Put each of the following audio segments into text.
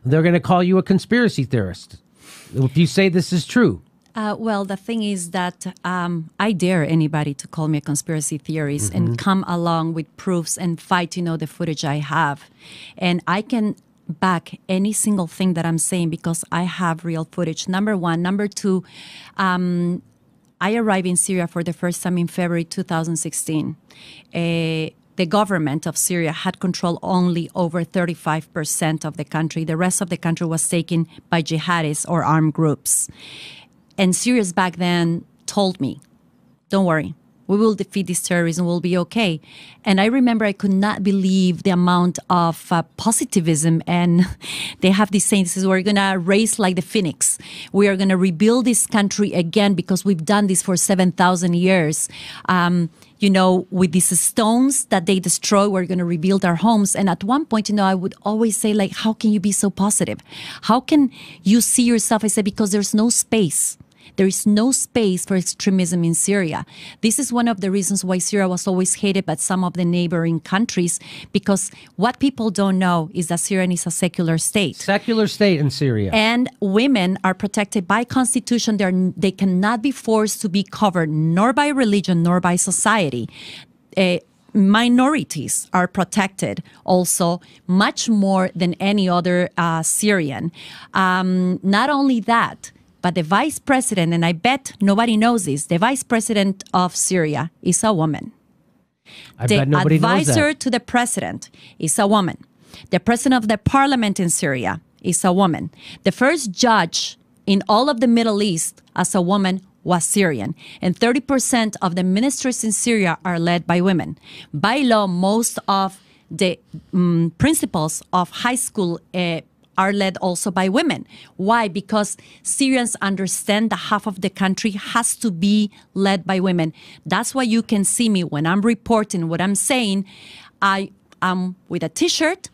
they're going to call you a conspiracy theorist if you say this is true. Well, the thing is that I dare anybody to call me a conspiracy theorist and come along with proofs and fight, the footage I have. And I can back any single thing that I'm saying because I have real footage, number one. Number two, I arrived in Syria for the first time in February 2016. The government of Syria had control only over 35% of the country. The rest of the country was taken by jihadists or armed groups. And Syrians back then told me, don't worry, we will defeat this terrorism, we'll be okay. And I remember I could not believe the amount of positivism. And they have this saying, we're going to raise like the phoenix. We are going to rebuild this country again because we've done this for 7,000 years. With these stones that they destroy, we're going to rebuild our homes. And at one point, I would always say, like, how can you be so positive? How can you see yourself? I said, because there's no space. There is no space for extremism in Syria. This is one of the reasons why Syria was always hated by some of the neighboring countries, because what people don't know is that Syria is a secular state. Secular state in Syria. And women are protected by constitution. They cannot be forced to be covered, nor by religion, nor by society. Minorities are protected also much more than any other Syrian. Not only that, but the vice president, and I bet nobody knows this, the vice president of Syria is a woman. The advisor to the president is a woman. The president of the parliament in Syria is a woman. The first judge in all of the Middle East as a woman was Syrian. And 30% of the ministries in Syria are led by women. By law, most of the principals of high school are led also by women. Why? Because Syrians understand that half of the country has to be led by women. That's why you can see me when I'm reporting what I'm saying. I am with a T-shirt,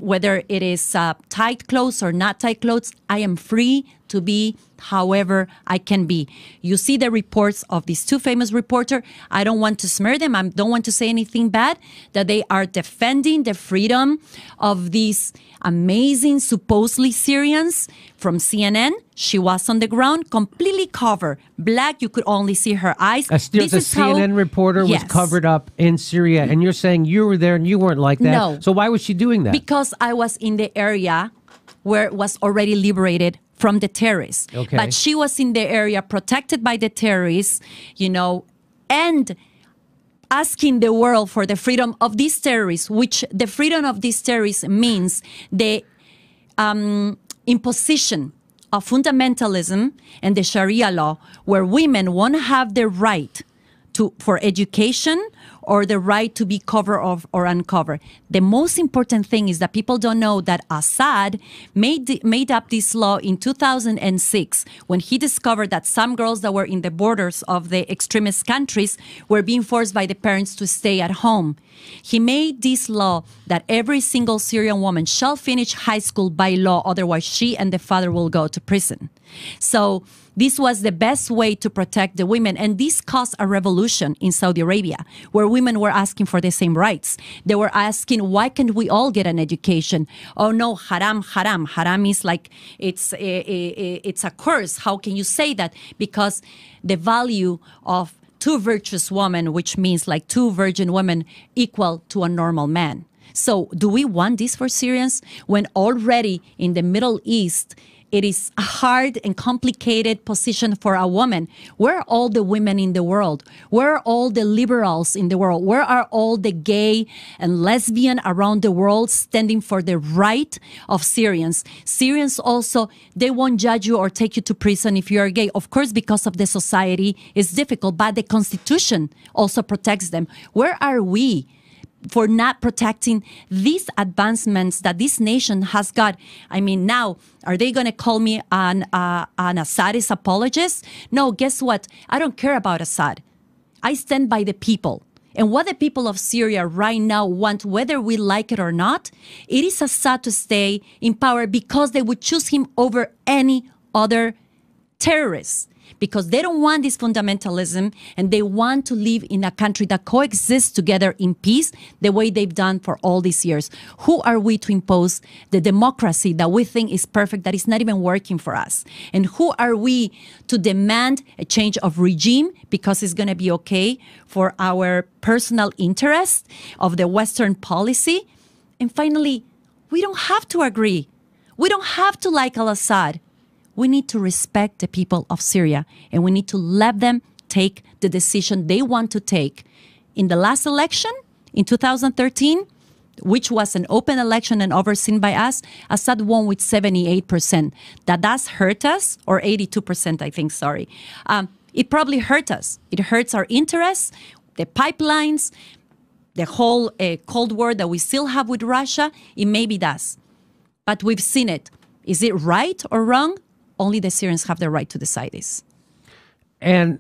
whether it is tight clothes or not tight clothes, I am free to be however I can be. You see the reports of these two famous reporters. I don't want to smear them. I don't want to say anything bad, that they are defending the freedom of these amazing, supposedly Syrians from CNN. She was on the ground, completely covered. Black, you could only see her eyes. The CNN reporter was covered up in Syria, and you're saying you were there and you weren't like that. No. So why was she doing that? Because I was in the area where it was already liberated from the terrorists. Okay. But she was in the area protected by the terrorists, and asking the world for the freedom of these terrorists, which the freedom of these terrorists means the imposition of fundamentalism and the Sharia law, where women won't have the right for education or the right to be covered or uncovered. The most important thing is that people don't know that Assad made up this law in 2006 when he discovered that some girls that were in the borders of the extremist countries were being forced by the parents to stay at home. He made this law that every single Syrian woman shall finish high school by law, otherwise she and the father will go to prison. So this was the best way to protect the women. And this caused a revolution in Saudi Arabia, where women were asking for the same rights. They were asking, why can't we all get an education? Oh no, haram, haram. Haram is like, it's a curse. How can you say that? Because the value of two virtuous women, which means like two virgin women, equal to a normal man. So do we want this for Syrians when already in the Middle East, it is a hard and complicated position for a woman? Where are all the women in the world? Where are all the liberals in the world? Where are all the gay and lesbian around the world standing for the right of Syrians? Syrians also, they won't judge you or take you to prison if you are gay. Of course, because of the society, it's difficult, but the Constitution also protects them. Where are we for not protecting these advancements that this nation has got? I mean, now, are they going to call me an Assadist apologist? No, guess what? I don't care about Assad. I stand by the people. And what the people of Syria right now want, whether we like it or not, it is Assad to stay in power because they would choose him over any other terrorists, because they don't want this fundamentalism and they want to live in a country that coexists together in peace the way they've done for all these years. Who are we to impose the democracy that we think is perfect, that is not even working for us? And who are we to demand a change of regime because it's going to be okay for our personal interest of the Western policy? And finally, we don't have to agree. We don't have to like al-Assad. We need to respect the people of Syria, and we need to let them take the decision they want to take. In the last election, in 2013, which was an open election and overseen by us, Assad won with 78%. That does hurt us, or 82%, I think, sorry. It probably hurt us. It hurts our interests, the pipelines, the whole Cold War that we still have with Russia. It maybe does. But we've seen it. Is it right or wrong? Only the Syrians have the right to decide this. And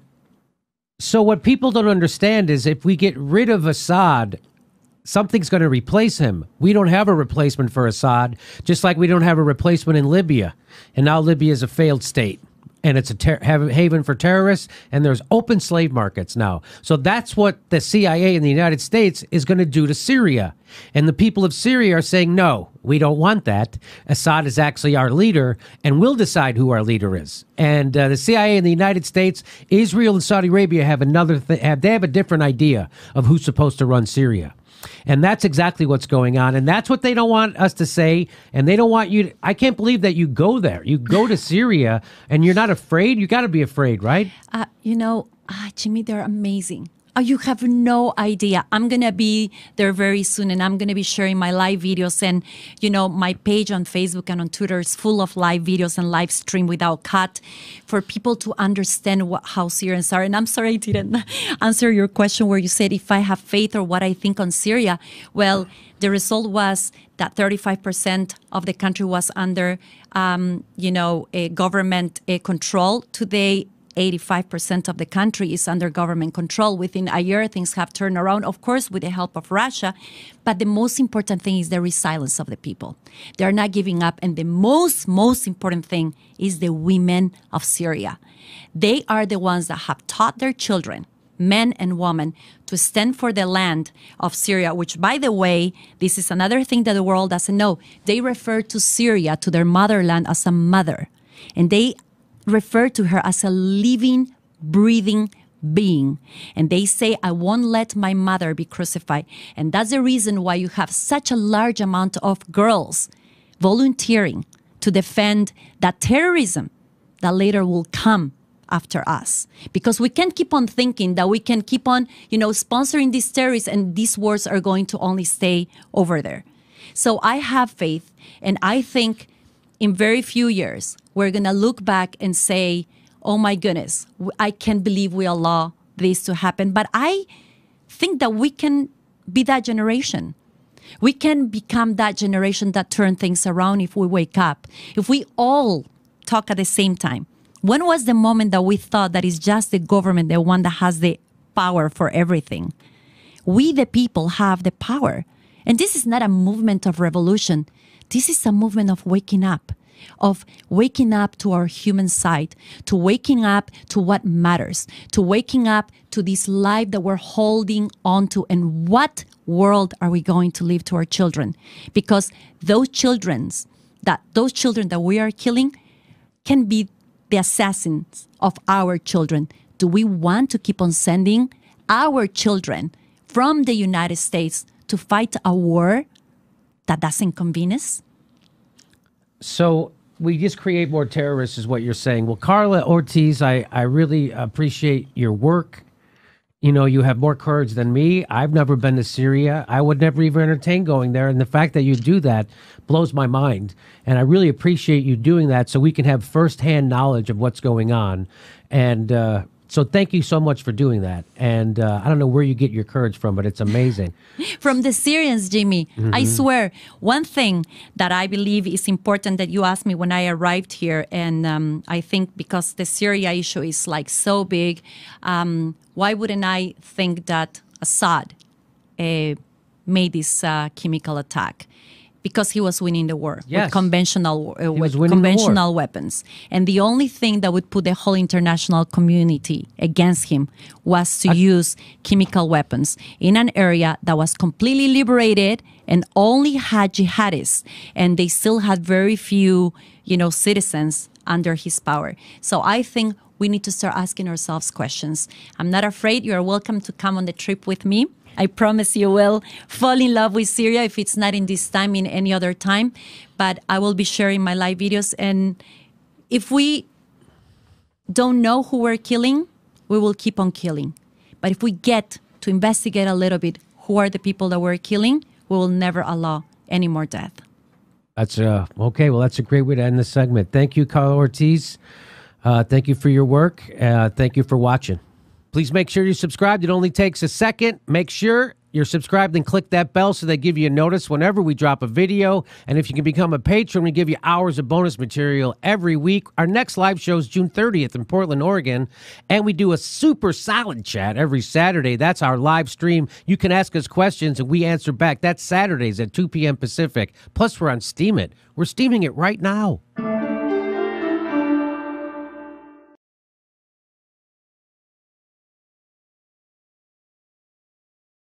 so what people don't understand is if we get rid of Assad, something's going to replace him. We don't have a replacement for Assad, just like we don't have a replacement in Libya. And now Libya is a failed state. And it's a haven for terrorists, and there's open slave markets now. So that's what the CIA in the United States is going to do to Syria. And the people of Syria are saying, no, we don't want that. Assad is actually our leader, and we'll decide who our leader is. And the CIA in the United States, Israel, and Saudi Arabia have they have a different idea of who's supposed to run Syria. And that's exactly what's going on. And that's what they don't want us to say. And they don't want you to, I can't believe that you go there. You go to Syria and you're not afraid. You got to be afraid, right? Jimmy, they're amazing. You have no idea. I'm going to be there very soon, and I'm going to be sharing my live videos. And, my page on Facebook and on Twitter is full of live videos and live stream without cut for people to understand how Syrians are. And I'm sorry I didn't answer your question where you said if I have faith or what I think on Syria. Well, the result was that 35% of the country was under, a government control. Today, 85% of the country is under government control. Within a year, things have turned around, of course, with the help of Russia. But the most important thing is the resilience of the people. They're not giving up. And the most important thing is the women of Syria. They are the ones that have taught their children, men and women, to stand for the land of Syria, which, by the way, this is another thing that the world doesn't know. They refer to Syria, to their motherland, as a mother. And they refer to her as a living, breathing being. And they say, I won't let my mother be crucified. And that's the reason why you have such a large amount of girls volunteering to defend that terrorism that later will come after us. Because we can't keep on thinking that we can keep on, sponsoring these terrorists and these wars are going to only stay over there. So I have faith, and I think in very few years, we're going to look back and say, oh my goodness, I can't believe we allowed this to happen. But I think that we can be that generation. We can become that generation that turn things around if we wake up. If we all talk at the same time. When was the moment that we thought that it's just the government, the one that has the power for everything? We, the people, have the power. And this is not a movement of revolution. This is a movement of waking up to our human side, to waking up to what matters, to waking up to this life that we're holding on to, and what world are we going to leave to our children? Because those children that we are killing can be the assassins of our children. Do we want to keep on sending our children from the United States to fight a war that doesn't convene us? So we just create more terrorists is what you're saying. Well, Carla Ortiz, I really appreciate your work. You have more courage than me. I've never been to Syria. I would never even entertain going there. And the fact that you do that blows my mind. And I really appreciate you doing that so we can have firsthand knowledge of what's going on. And so thank you so much for doing that. And I don't know where you get your courage from, but it's amazing. From the Syrians, Jimmy. Mm-hmm. I swear, one thing that I believe is important that you asked me when I arrived here, and I think because the Syria issue is so big, why wouldn't I think that Assad made this chemical attack? because he was winning the war Yes. with conventional was winning the war. weapons. And the only thing that would put the whole international community against him was to use chemical weapons in an area that was completely liberated and only had jihadists, and they still had very few, citizens under his power. So I think we need to start asking ourselves questions. I'm not afraid. You are welcome to come on the trip with me. I promise you will fall in love with Syria if it's not in this time, in any other time. But I will be sharing my live videos. And if we don't know who we're killing, we will keep on killing. But if we get to investigate a little bit who are the people that we're killing, we will never allow any more death. That's okay. Well, that's a great way to end the segment. Thank you, Carla Ortiz. Thank you for your work. Thank you for watching. Please make sure you're subscribed. It only takes a second. Make sure you're subscribed and click that bell so they give you a notice whenever we drop a video. And if you can become a patron, we give you hours of bonus material every week. Our next live show is June 30th in Portland, Oregon. And we do a super solid chat every Saturday. That's our live stream. You can ask us questions and we answer back. That's Saturdays at 2 p.m. Pacific. Plus, we're on Steam It. We're streaming it right now.